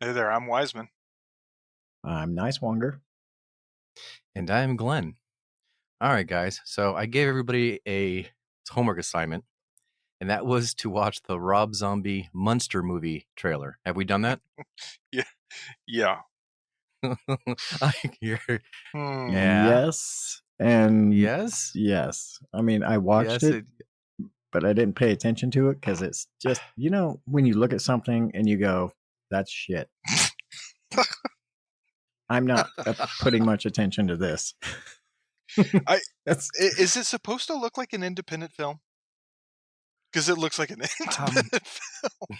Hey there, I'm Wiseman. I'm Nicewonger. And I am Glenn. All right, guys. So I gave everybody a homework assignment, and that was to watch the Rob Zombie Munster movie trailer. Have we done that? Yeah, yeah. I hear. Yeah. Yes. And Yes. yes. I mean, I watched Yes. it, but I didn't pay attention to it because it's just, when you look at something and you go, that's shit. I'm not putting much attention to this. Is it supposed to look like an independent film? Because it looks like an independent film.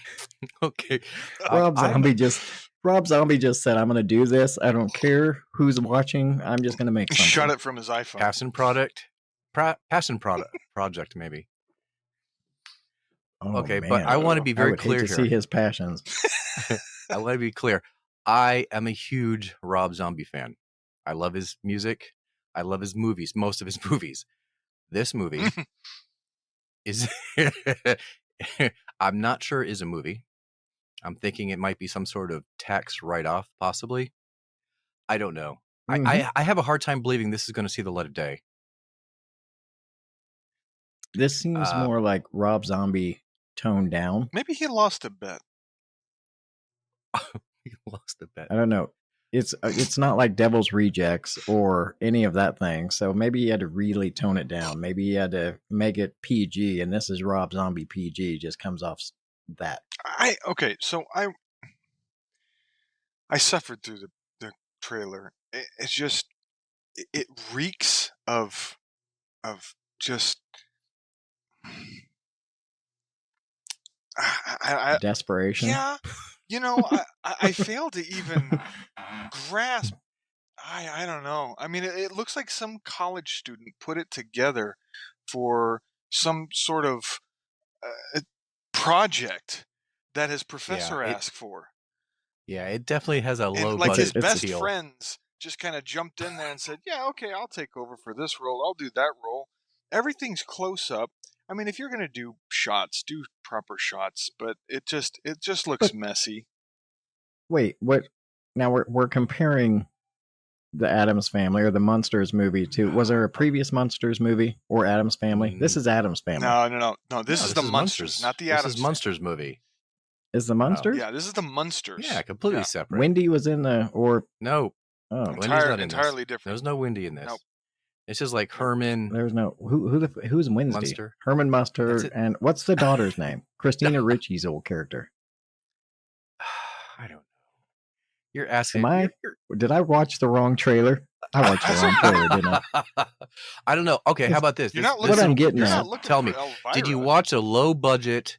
Okay. Rob Zombie just said, I'm going to do this. I don't care who's watching. I'm just going to make something. Shot it from his iPhone. Passion project, maybe. Oh, okay, man. but I want to be very clear here. To see his passions. I want to be clear. I am a huge Rob Zombie fan. I love his music. I love his movies, most of his movies. This movie is, I'm not sure is a movie. I'm thinking it might be some sort of tax write-off, possibly. I don't know. Mm-hmm. I have a hard time believing this is going to see the light of day. This seems more like Rob Zombie toned down. Maybe he lost a bet. He lost a bet. I don't know. It's not like Devil's Rejects or any of that thing. So maybe he had to really tone it down. Maybe he had to make it PG, and this is Rob Zombie PG. Just comes off that. So I suffered through the trailer. It's just it reeks of just desperation. Yeah, I fail to even grasp. I don't know. I mean, it looks like some college student put it together for some sort of project that his professor asked for. Yeah, it definitely has a low like budget. His best friends just kind of jumped in there and said, "Yeah, okay, I'll take over for this role. I'll do that role." Everything's close up. I mean, if you're going to do shots, do proper shots, but it just looks messy. Wait, what? Now we're comparing the Addams Family or the Munsters movie to. Was there a previous Munsters movie or Addams Family? This is Addams Family. No. This is the Munsters, not the Addams. This is Munsters movie. Is the Munsters? Yeah, this is the Munsters. Yeah, completely separate. Wendy was in the no. Oh, Wendy's not in entirely this. different. There's no Wendy in this. Nope. It's just like Herman. There's no who's Wednesday? Munster. Herman Munster, and what's the daughter's name? Christina Ricci's old character. I don't know. You're asking. Did I watch the wrong trailer? I watched the wrong trailer, didn't I? I don't know. Okay, how about this? What I'm getting at. Tell me, did you watch a low budget,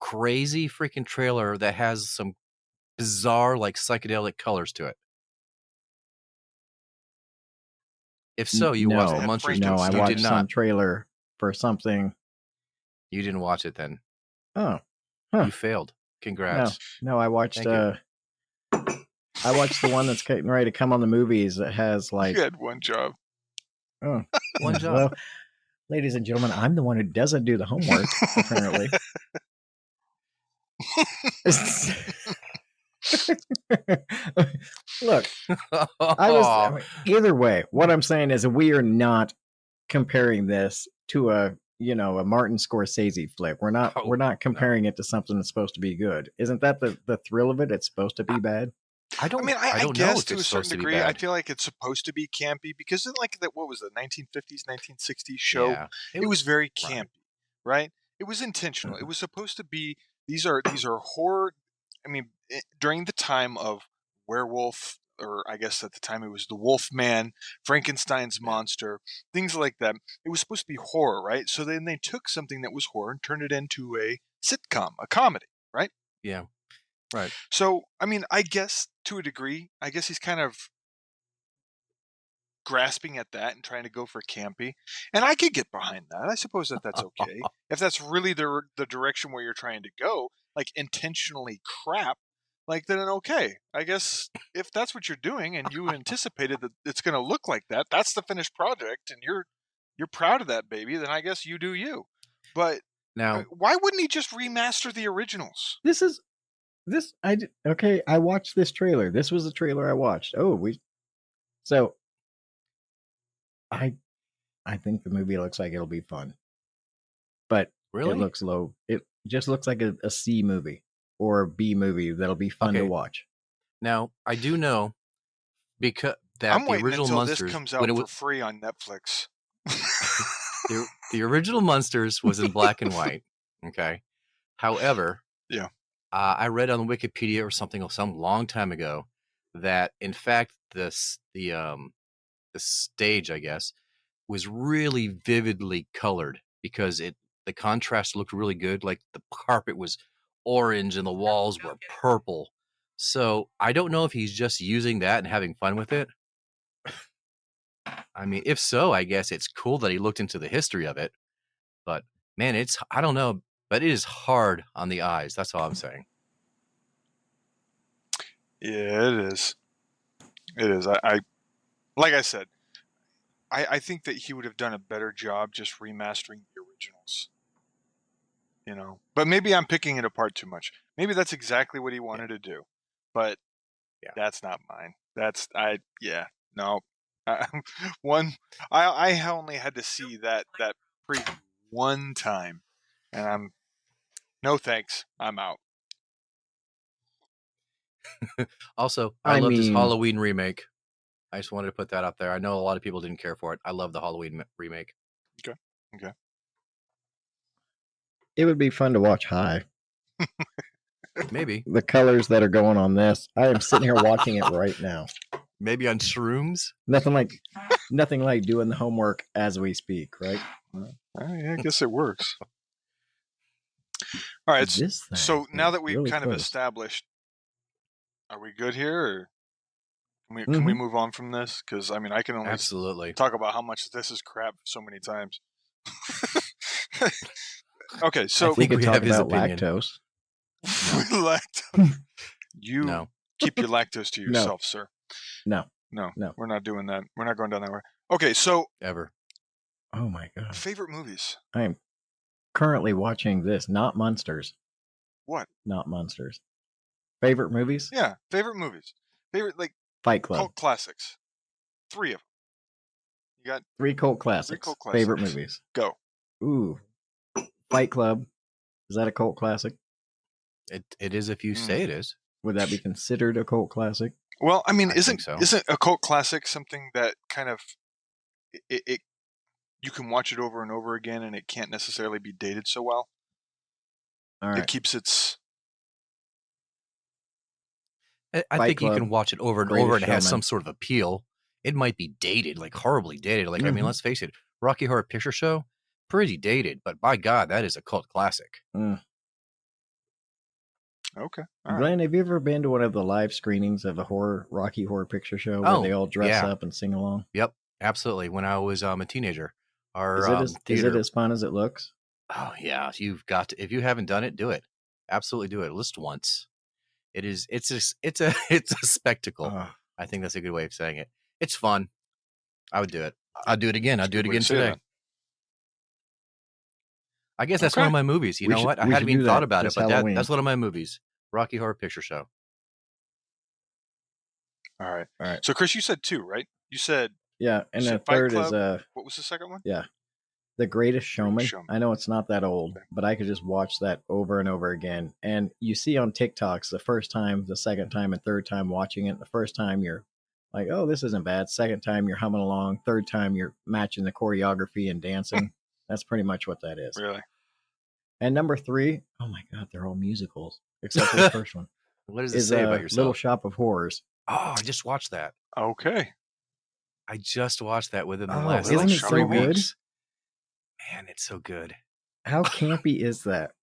crazy freaking trailer that has some bizarre, like psychedelic colors to it? If so, you watched the Munsters. No, I watched some trailer for something. You didn't watch it then. Oh, you failed. Congrats. No, I watched. I watched the one that's getting ready to come on the movies that has like. You had one job. Oh, one job. Well, ladies and gentlemen, I'm the one who doesn't do the homework. Apparently. Look, either way, what I'm saying is we are not comparing this to a Martin Scorsese flick. We're not comparing it to something that's supposed to be good. Isn't that the thrill of it? It's supposed to be bad. I guess to a certain degree, I feel like it's supposed to be campy because what was it, 1950s, 1960s show? Yeah, it was very campy, right? It was intentional. It was supposed to be. These are horror. I mean, during the time of werewolf, or I guess at the time it was the Wolf Man, Frankenstein's monster, things like that. It was supposed to be horror, right? So then they took something that was horror and turned it into a sitcom, a comedy, right? Yeah, right. So, I mean, I guess to a degree, I guess he's kind of grasping at that and trying to go for campy, and I could get behind that. I suppose that's okay if that's really the direction where you're trying to go, like intentionally crap. Like then okay, I guess if that's what you're doing and you anticipated that it's going to look like that, that's the finished project, and you're proud of that baby. Then I guess you do you. But now, why wouldn't he just remaster the originals? This is Okay, I watched this trailer. This was the trailer I watched. So I think the movie looks like it'll be fun. But Really? It looks low. It just looks like a C movie or a B movie that'll be fun to watch. Now, I do know because I'm the waiting original until Monsters this comes out for free on Netflix. the original Monsters was in black and white. Okay. However, yeah, I read on Wikipedia or something some long time ago that in fact the stage, I guess, was really vividly colored because the contrast looked really good. Like the carpet was orange and the walls were purple. So I don't know if he's just using that and having fun with it. I mean, if so, I guess it's cool that he looked into the history of it. But man, I don't know, but it is hard on the eyes. That's all I'm saying. Yeah, it is. It is. I like I said, I think that he would have done a better job just remastering the originals. You know, but maybe I'm picking it apart too much. Maybe that's exactly what he wanted to do, but that's not mine. No. I only had to see that preview one time, and no thanks. I'm out. Also, I love this Halloween remake. I just wanted to put that out there. I know a lot of people didn't care for it. I love the Halloween remake. Okay. It would be fun to watch high. Maybe. The colors that are going on this. I am sitting here watching it right now. Maybe on shrooms? Nothing like doing the homework as we speak, right? Yeah, I guess it works. All right. So now that we've really kind of established, are we good here? Or can we move on from this? Because I mean, I can only absolutely talk about how much this is crap so many times. Okay, so I think we talk about lactose. Lactose. You keep your lactose to yourself, sir. No, we're not doing that. We're not going down that way. Okay, so ever. Oh my god. Favorite movies. I am currently watching this, not Monsters. What? Not Monsters. Favorite movies? Yeah, favorite movies. Favorite Fight Club. Cult classics. 3 of them. You got 3 cult classics. Favorite movies. Go. Ooh. Fight Club. Is that a cult classic? It is if you say it is. Would that be considered a cult classic? Well, I mean, isn't a cult classic something that kind of it you can watch it over and over again and it can't necessarily be dated so well? All right. It keeps its I think you can watch it over and over and it has some sort of appeal. It might be dated, like horribly dated. Like, I mean, let's face it, Rocky Horror Picture Show, pretty dated, but by God, that is a cult classic. Okay. Glenn, have you ever been to one of the live screenings of a Rocky Horror Picture Show where they all dress up and sing along? Yep, absolutely. When I was a teenager, is it as fun as it looks? Oh yeah, you've got to. If you haven't done it, do it. Absolutely do it. At least once. It's a spectacle. I think that's a good way of saying it. It's fun. I would do it. I'll do it again. I'll do it again today. I guess that's one of my movies. You know what? I hadn't even thought about it, but that's one of my movies. Rocky Horror Picture Show. All right. So, Chris, you said 2, right? You said and the third is what was the second one? Yeah, The Greatest Showman. I know it's not that old, but I could just watch that over and over again. And you see on TikToks the first time, the second time, and third time watching it. The first time you're like, "Oh, this isn't bad." Second time you're humming along. Third time you're matching the choreography and dancing. That's pretty much what that is. Really. And number 3, oh my God, they're all musicals except for the first one. What does it say about yourself? Little Shop of Horrors. Oh, I just watched that. Okay. I just watched that within the last 3 weeks. Man, it's so good. How campy is that?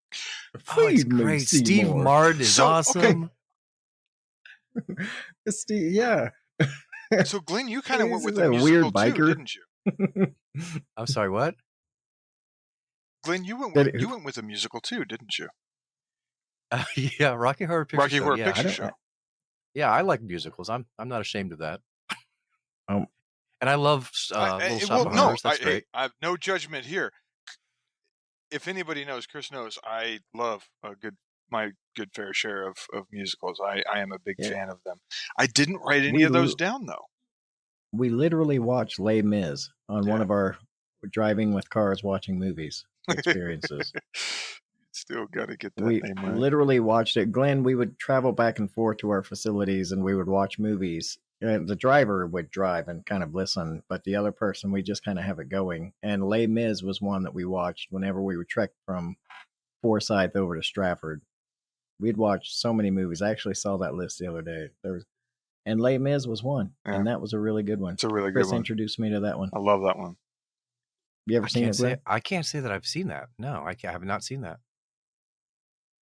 It's great. Steve Martin is awesome. Okay. Steve, yeah. So, Glenn, you kind of went with a musical weird too, didn't you? I'm sorry, what? Glenn, you went with a musical too, didn't you? Yeah, Rocky Horror Picture Show. Picture Show. Yeah, I like musicals. I'm not ashamed of that. And I love Little Shop of Horrors. That's great. I have no judgment here. If anybody knows, Chris knows, I love a good my good fair share of musicals. I am a big fan of them. I didn't write any of those down, though. We literally watched Les Mis on one of our driving with cars watching movies experiences. Still got to get that we name right. Literally watched it. Glenn, we would travel back and forth to our facilities and we would watch movies. The driver would drive and kind of listen, but the other person, we just kind of have it going. And Les Mis was one that we watched whenever we would trek from Forsyth over to Stratford. We'd watched so many movies. I actually saw that list the other day. And Les Mis was one, and that was a really good one. It's a really Chris good one. introduced me to that one. I love that one. You ever seen it, Glenn? I can't say that I've seen that. No, I have not seen that.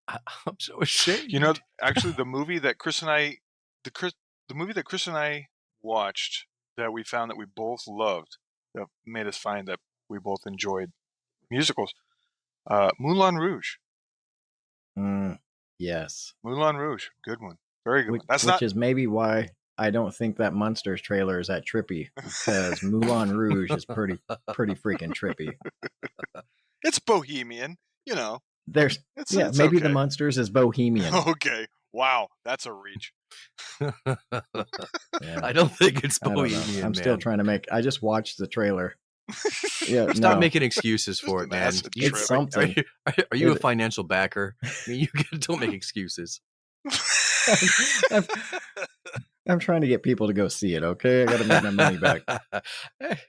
I'm so ashamed. You know, actually, the movie that Chris and I watched that we found that we both loved, that made us find that we both enjoyed musicals, Moulin Rouge. Yes. Moulin Rouge. Good one. Very good one. Which is maybe why I don't think that Munsters trailer is that trippy, because Moulin Rouge is pretty freaking trippy. It's bohemian, you know. Maybe okay. The Munsters is bohemian. Okay. Wow, that's a reach. I don't think it's bohemian. I'm still trying to make. I just watched the trailer. Yeah, stop making excuses for it, man. It's something. Are you a financial backer? I mean, don't make excuses. I'm trying to get people to go see it. Okay, I got to make my money back.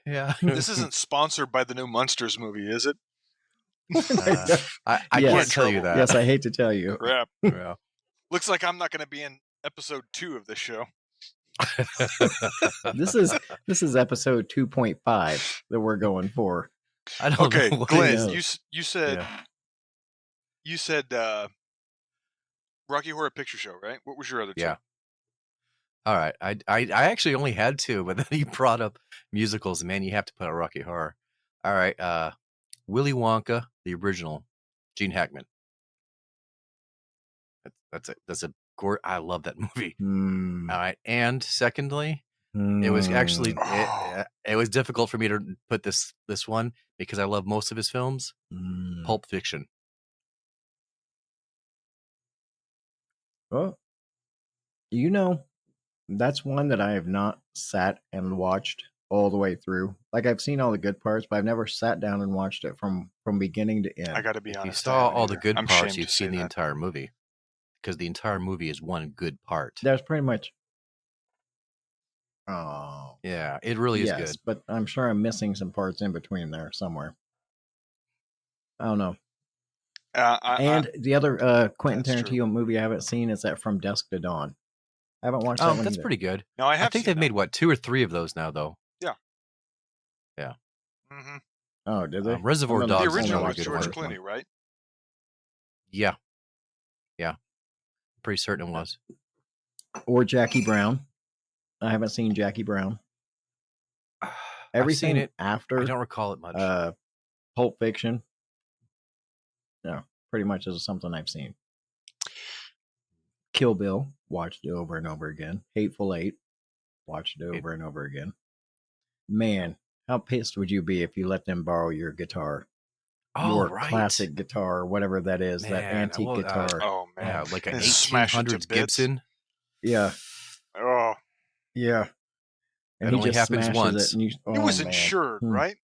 Yeah. This isn't sponsored by the new Munsters movie, is it? I can't tell you that. Yes, I hate to tell you. Crap. Yeah. Looks like I'm not going to be in episode 2 of this show. This is episode 2.5 that we're going for. I don't know. Okay, Glenn, you said Rocky Horror Picture Show, right? What was your other two? Yeah. All right. I actually only had 2, but then you brought up musicals. Man, you have to put out Rocky Horror. All right. Willy Wonka, the original, Gene Hackman. That's a I love that movie. All right. And secondly, it was actually it was difficult for me to put this one because I love most of his films. Pulp Fiction. Well, that's one that I have not sat and watched all the way through. Like, I've seen all the good parts, but I've never sat down and watched it from beginning to end. I got to be honest. If you saw all the good parts, you've seen the entire movie. Because the entire movie is one good part. That's pretty much. Oh. Yeah, it really is good. But I'm sure I'm missing some parts in between there somewhere. I don't know. The other Quentin Tarantino movie I haven't seen is that From Dusk to Dawn. I haven't watched that one that's either. pretty good. No, I think they've made, 2 or 3 of those now, though. Yeah. Yeah. Mm-hmm. Oh, did they? Reservoir Dogs. The original was George Clooney, right? Yeah. Yeah. Pretty certain it was. Or Jackie Brown. I haven't seen Jackie Brown. Everything after. I don't recall it much. Pulp Fiction. No, pretty much is something I've seen. Kill Bill, watched it over and over again. Hateful Eight, watched it over and over again. Man, how pissed would you be if you let them borrow your guitar? Your classic guitar, whatever that is, that antique guitar. Oh man, yeah, like an 1800s Gibson. Yeah. Oh. Yeah. And it only happens once. It was insured, right?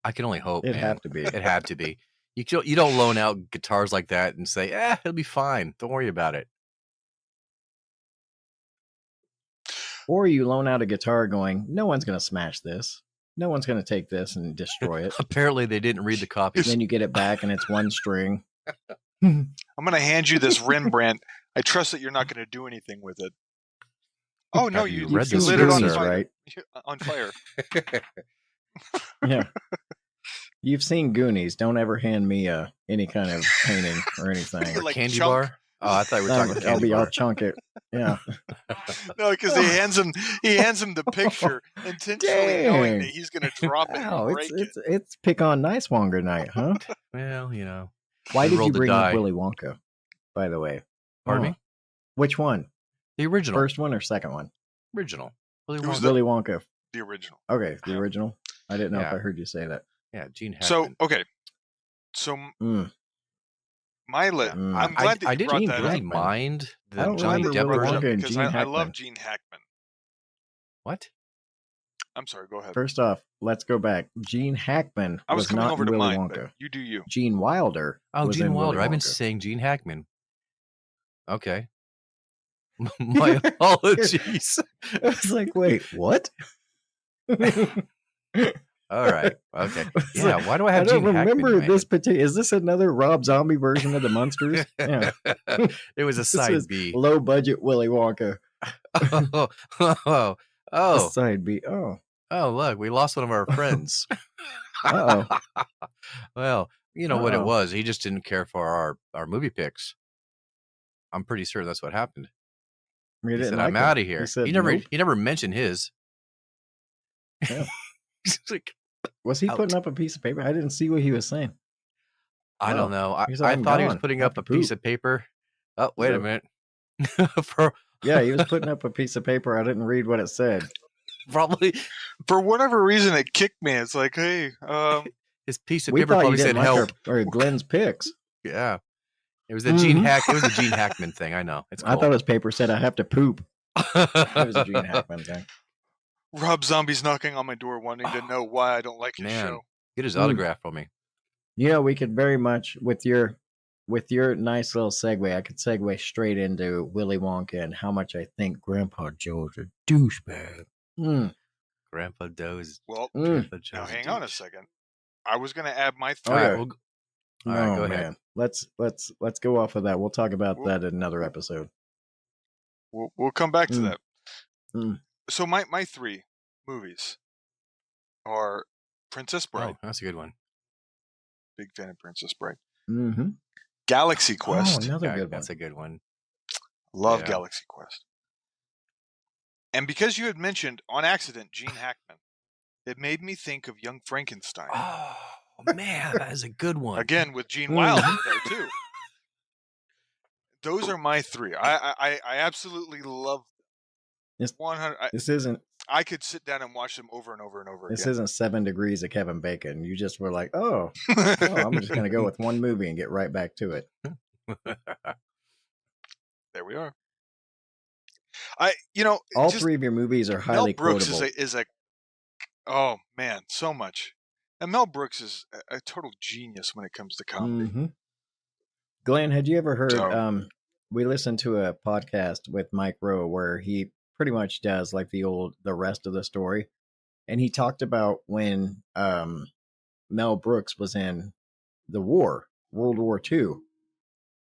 I can only hope. It had to be. It had to be. You don't loan out guitars like that and say, it'll be fine. Don't worry about it. Or you loan out a guitar going, no one's going to smash this. No one's going to take this and destroy it. Apparently, they didn't read the copy. Then you get it back and it's one string. I'm going to hand you this Rembrandt. I trust that you're not going to do anything with it. Oh, no, you lit it on fire, fire. Right? On fire. Yeah. You've seen Goonies. Don't ever hand me any kind of painting or anything. Like candy chunk. bar? Oh, I thought we were talking about candy bar. I'll chunk it. Yeah. No, because he hands him the picture, intentionally knowing that he's going to drop it and break it. It's pick on Nicewonger night, huh? Well, Why did you bring up Willy Wonka, by the way? Pardon me? Which one? The original. First one or second one? Original. Willy Wonka. The original. Okay, the original. I didn't know if I heard you say that. Yeah, Gene Hackman. So I'm glad that you brought that really up. mind the I don't Johnny remember Depp Willy version. Wonka and Because Gene I Hackman. love Gene Hackman. What? I'm sorry, go ahead. First off, let's go back. Gene Hackman I was coming not over in to Willy mine, Wonka. but you do you. Gene Wilder. Oh, was Gene in Wilder. Willy I've been Wonka. saying Gene Hackman. Okay. My apologies. I was like, wait, what? All right. Okay. Yeah. Why do I have I don't Gene Hackman remember in my this particular. Is this another Rob Zombie version of the Munsters? head? Yeah. It was a This side was B. low budget Willy Wonka. Oh. A side B. Oh. Oh, look, we lost one of our friends. Uh-oh. Well, you know what it was. He just didn't care for our movie picks. I'm pretty sure that's what happened. He said, I'm out of here. He never mentioned his. Yeah. Like, was he putting up a piece of paper? I didn't see what he was saying. I don't know. I said, thought he was putting up a piece of paper. Oh, wait a minute. Yeah, he was putting up a piece of paper. I didn't read what it said. Probably. For whatever reason, it kicked me. It's like, hey, his piece of paper probably said help. Or Glenn's picks. Yeah. It was the Gene Hackman thing. I know. It's cool. I thought his paper said I have to poop. It was a Gene Hackman thing. Rob Zombie's knocking on my door wanting to know why I don't like his show. Get his autograph for me. Yeah, we could very much, with your nice little segue, I could segue straight into Willy Wonka and how much I think Grandpa Joe's a douchebag. Grandpa Joe's. Well, now hang on a second. I was going to add my thought. All right, go ahead. Let's go off of that. We'll talk about that in another episode. We'll come back to that. So my three movies are Princess Bride. Oh, that's a good one. Big fan of Princess Bride. Mm-hmm. Galaxy Quest. Oh, another good one. That's a good one. Love Galaxy Quest. And because you had mentioned on accident Gene Hackman, it made me think of Young Frankenstein. Oh man, that is a good one. Again with Gene Wilder there too. Those are my three. I absolutely love them. 100. This isn't. I could sit down and watch them over and over and over again. This isn't 7 Degrees of Kevin Bacon. You just were like, I'm just going to go with one movie and get right back to it. There we are. All three of your movies are highly Mel Brooks quotable. is a oh man, so much. And Mel Brooks is a total genius when it comes to comedy. Mm-hmm. Glenn, had you ever heard? We listened to a podcast with Mike Rowe where he pretty much does like the rest of the story, and he talked about when Mel Brooks was in the war, World War II,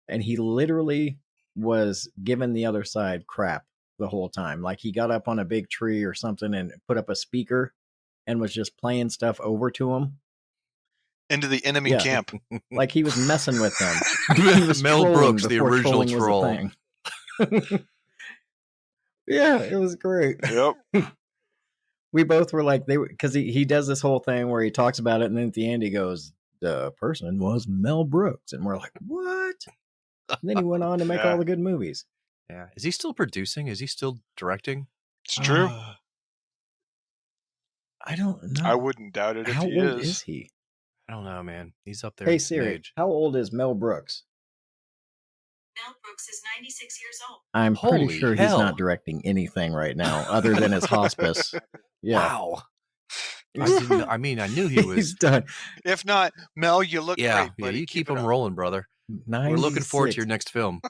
and he literally was giving the other side crap the whole time. Like he got up on a big tree or something and put up a speaker and was just playing stuff over to them. Into the enemy camp. Like he was messing with them. He was Mel Brooks, the original troll. Yeah, it was great. Yep. We both were like, because he does this whole thing where he talks about it, and then at the end he goes, the person was Mel Brooks. And we're like, what? And then he went on to make all the good movies. Yeah. Is he still producing? Is he still directing? It's true. I don't know. I wouldn't doubt it if How he old is he? I don't know, man. He's up there. Hey, Siri, how old is Mel Brooks? Mel Brooks is 96 years old. I'm pretty sure he's not directing anything right now other than his hospice. Yeah. Wow. I knew he was. He's done. If not, Mel, you look great. Yeah, buddy. you keep him rolling, brother. 96. We're looking forward to your next film.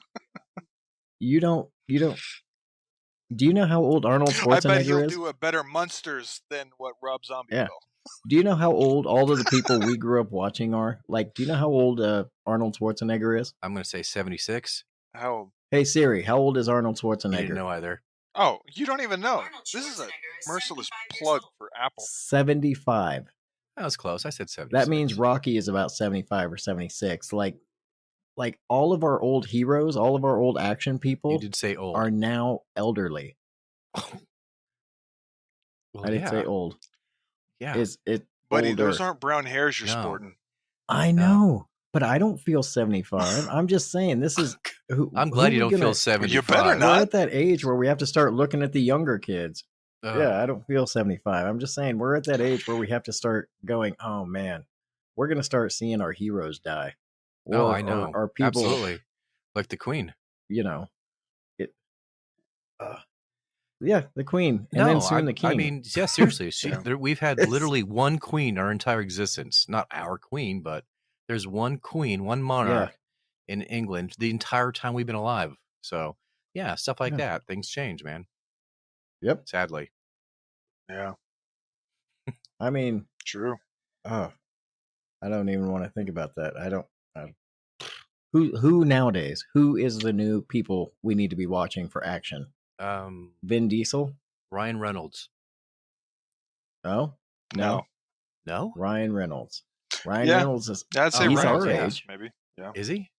You don't. Do you know how old Arnold Schwarzenegger I bet he'll is? do a better Munsters than what Rob Zombie will. Do you know how old all of the people we grew up watching are? Like, do you know how old Arnold Schwarzenegger is? I'm going to say 76. How old? Hey, Siri, how old is Arnold Schwarzenegger? I didn't know either. Oh, you don't even know. This is a merciless plug for Apple. 75. That was close. I said 76. That means Rocky is about 75 or 76. Like all of our old heroes, all of our old action people you did say old. Are now elderly. Well, I didn't say old. Yeah. Is it Buddy, older? those aren't brown hairs you're sporting. I know, but I don't feel 75. I'm just saying this is I'm glad you don't feel 75. You better not. We're at that age where we have to start looking at the younger kids. Yeah, I don't feel 75. I'm just saying we're at that age where we have to start going, oh man, we're going to start seeing our heroes die. No, I know. Or people, absolutely, like the Queen. it. Yeah, the Queen, and then soon the King. I mean, yeah, seriously, we've had literally one queen our entire existence. Not our queen, but there's one queen, one monarch in England the entire time we've been alive. So, yeah, stuff like that. Things change, man. Yep. Sadly. Yeah. I mean, true. I don't even want to think about that. I don't. Who nowadays? Who is the new people we need to be watching for action? Vin Diesel, Ryan Reynolds. Oh no, Ryan Reynolds. Reynolds is. I'd say he's Reynolds, our age, maybe. Yeah, is he?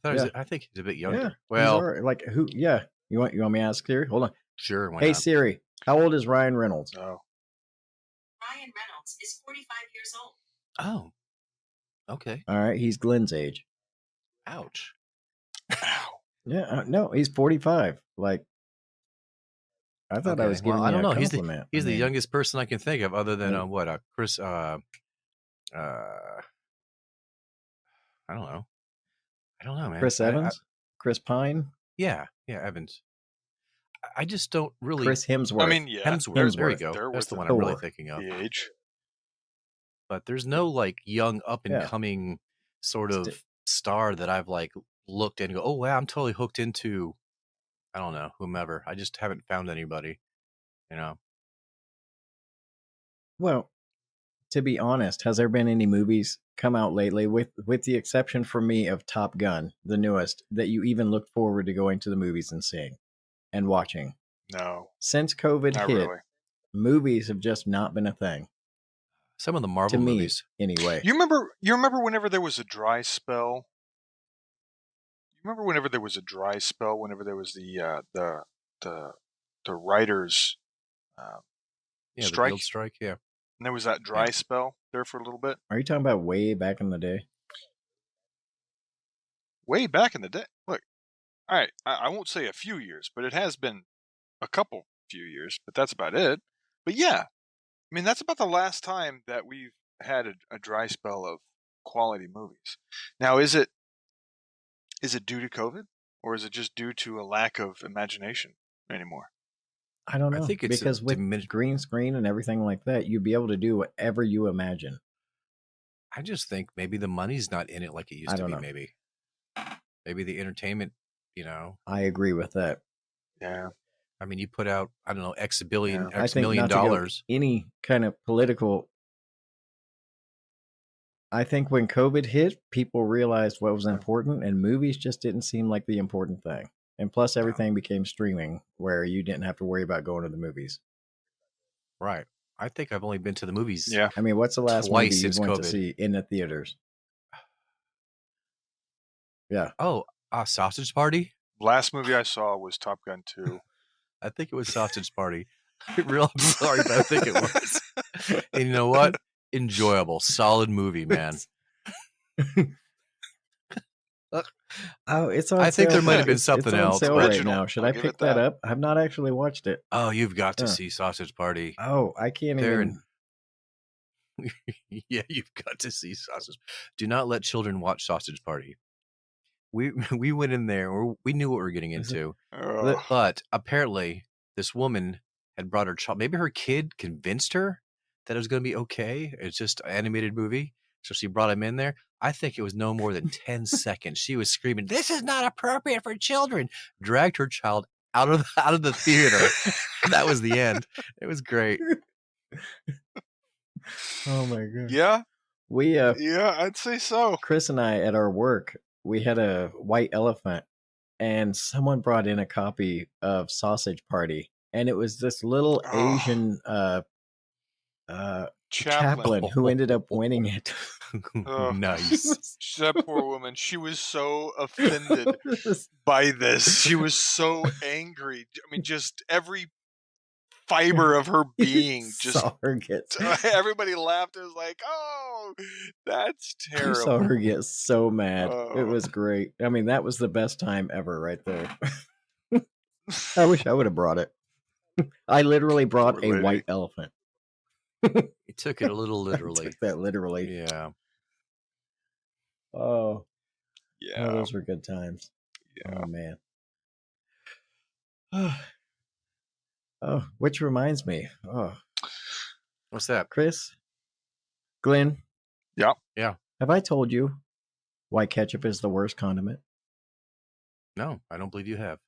I think he's a bit younger. Yeah. Well, like who? Yeah, you want me to ask Siri? Hold on. Sure. Why Hey not? Siri, how old is Ryan Reynolds? No. Ryan Reynolds is 45 years old. Oh, okay. All right, he's Glenn's age. Ouch. Yeah, no, he's 45. Like, I thought I was giving you I don't know. a compliment. He's the youngest person I can think of, other than Chris. I don't know. Man. Chris Evans, Chris Pine. Yeah, Evans. I just don't really. Chris Hemsworth. I mean, Hemsworth. There you go. That's the one I'm really thinking of. The age. But there's no like young up and coming sort of star that I've like looked and go, oh wow, I'm totally hooked into. I don't know, whomever. I just haven't found anybody. Well, to be honest, has there been any movies come out lately, with the exception for me of Top Gun, the newest, that you even look forward to going to the movies and seeing and watching? No. Since COVID hit, really. Movies have just not been a thing. Some of the Marvel movies, anyway. You remember whenever there was a dry spell? Whenever there was the writers strike? The Guild strike, yeah. And there was that dry spell there for a little bit. Are you talking about way back in the day? Way back in the day. Look, all right, I won't say a few years, but it has been a few years, but that's about it. But yeah, I mean, that's about the last time that we've had a dry spell of quality movies. Now, is it due to COVID, or is it just due to a lack of imagination anymore? I don't know. I think it's because with green screen and everything like that, you'd be able to do whatever you imagine. I just think maybe the money's not in it like it used to be. Maybe the entertainment, I agree with that. Yeah. I mean, you put out, I don't know, X $1 million dollars. Any kind of political. I think when COVID hit, people realized what was important, and movies just didn't seem like the important thing. And plus, everything became streaming, where you didn't have to worry about going to the movies. Right. I think I've only been to the movies. Yeah. I mean, what's the last movie you went to see in the theaters? Yeah. Oh, Sausage Party? Last movie I saw was Top Gun 2. I think it was Sausage Party. I'm sorry, but I think it was. And you know what? Enjoyable. Solid movie, man. Oh, it's on I think sale. there might have been something else. It's on sale right now. Should I pick that up? I've not actually watched it. Oh, you've got to see Sausage Party. Oh, I can't even. Yeah, you've got to see Sausage. Do not let children watch Sausage Party. We went in there. We knew what we were getting into. But apparently, this woman had brought her child. Maybe her kid convinced her that it was going to be okay. It's just an animated movie. So she brought him in there. I think it was no more than 10 seconds. She was screaming, "This is not appropriate for children." Dragged her child out of the theater. That was the end. It was great. Oh my god. Yeah. Yeah, I'd say so. Chris and I at our work, we had a white elephant, and someone brought in a copy of Sausage Party, and it was this little Asian chaplain who ended up winning it. Nice. That poor woman. She was so offended by this. She was so angry. I mean, just every fiber of her being just saw her get. Everybody laughed. It was like, oh, that's terrible. You saw her get so mad. It was great. I mean, that was the best time ever right there. I wish I would have brought it. I literally brought a white elephant. He took it a little literally. I took that literally. Yeah. Oh, Yeah. those were good times. Yeah. Oh man. Oh, which reminds me. Oh, what's that, Chris? Glenn? Yeah. Yeah. Have I told you why ketchup is the worst condiment? No, I don't believe you have.